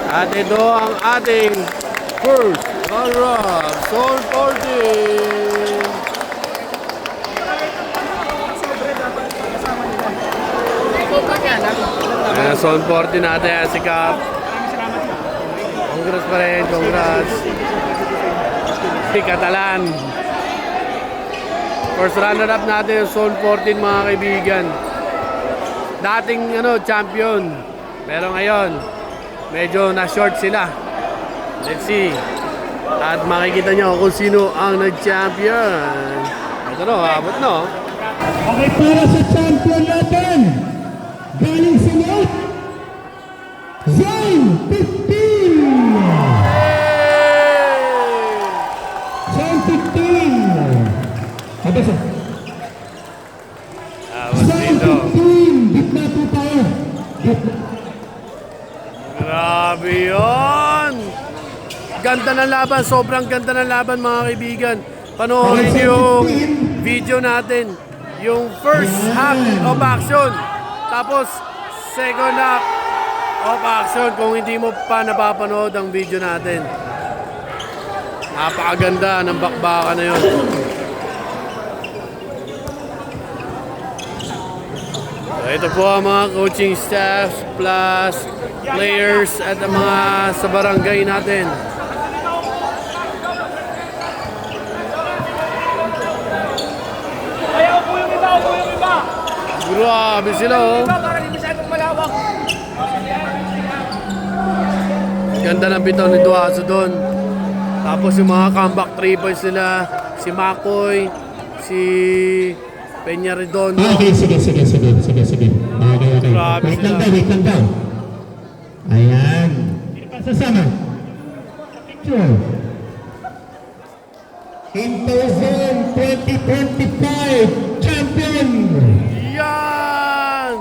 At ito ang ating first runner-up, Zone 14. Zone 14 natin, si Cap. Congrats pa rin, congrats. Si Catalan. First runner-up natin, Zone 14 mga kaibigan. Dating champion. Pero ngayon, medyo na-short sila. Let's see. At makikita nyo kung sino ang nag-champion. Ito abot no. Okay, para sa champion natin. Galing sa North. Zone 15. Zone 15. Abot sa. Zone 15. Gitna po tayo. Grabe yun! Ganda ng laban, sobrang ganda ng laban mga kaibigan. Panoorin yung video natin. Yung first half of action. Tapos second half of action kung hindi mo pa napapanood ang video natin. Napakaganda ng bakbakan na yun. So, ito po ang mga coaching staff plus players at ang mga sa barangay natin. Grabe sila Ganda ng bitaw ni Duaso doon. Tapos yung mga comeback 3 points nila, si Makoy, si Peña Redondo. Okay, sige. Okay. Grabe Wait sila. lang daw. Ayan. Sasama. Picture. Interzone 2025 champion. Yan!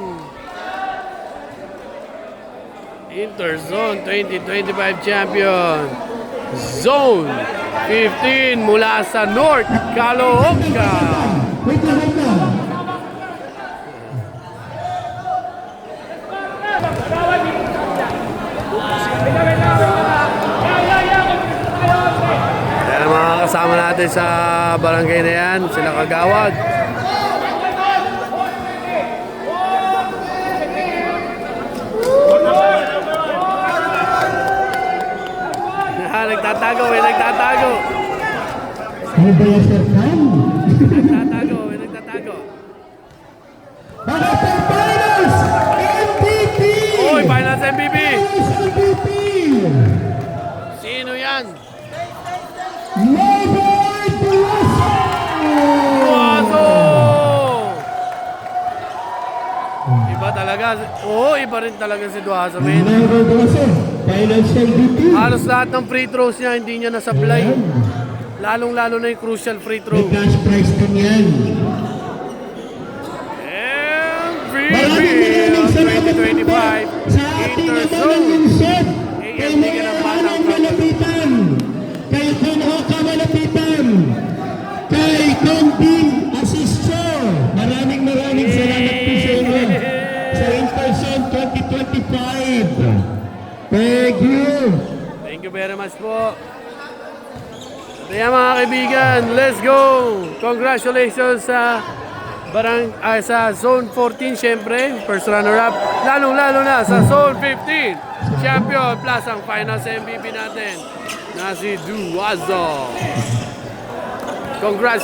Interzone 2025 champion. Zone 15 mula sa North Caloocan. Wait lang. Yan ang mga kasama natin sa barangay na yan, sila Kagawad. Nagtatago. Ano ba yung sirkan? Nagtatago. Para sa finals MVP! Oy, finals MVP! MVP! Sino yan? Maybor Duaso! Iba talaga. Iba rin talaga si Duaso, man. Maybor Duaso, finals MVP! Halos lahat ng free throws niya, hindi niya nasablay. Lalong-lalo na yung crucial free throw. May cash prize din yan. MVP of 2025 sa ating Interzone. naman set. Kay Enrique ng Batang Malapitan. Kay Konhoka Malapitan. Kay Kondin Asistor. Maraming salamat po sa inyo. Sa Interzone 2025. Thank you. Thank you very much po. Kaya mga kaibigan, let's go! Congratulations sa sa Zone 14 syempre, first runner-up. Lalong-lalo na sa Zone 15, champion plus ang finals MVP natin na si Duaso. Congrats!